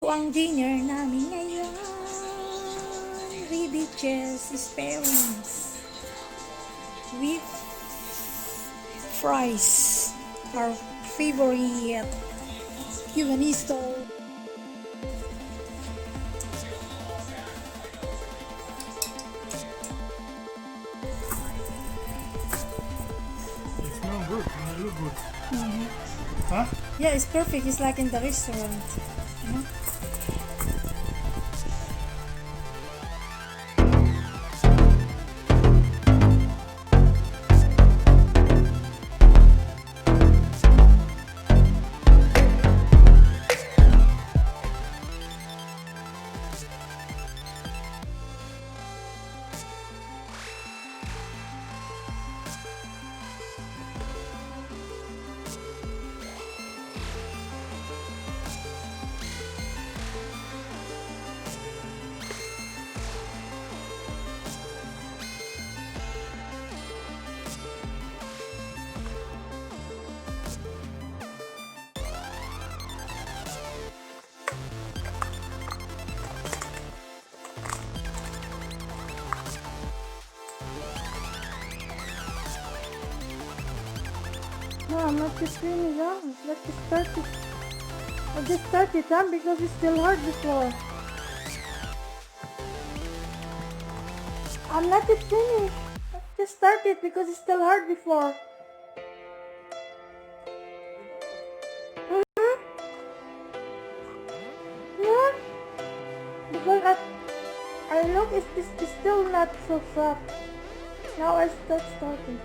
ko ang dinner namin ngayon. Ribiches pairings with fries. Our favorite Cubanisto. It smells good and it look good. Mm-hmm. Huh? Yeah, it's perfect. It's like in the restaurant. You know? No, I'm not just finished, huh? Let's just start it. I'll just start it, huh? Because it's still hard before. I'm not yet finished. Let's just start it because it's still hard before. Mm-hmm. Yeah. Because I look, it's still not so soft. Now I start starting.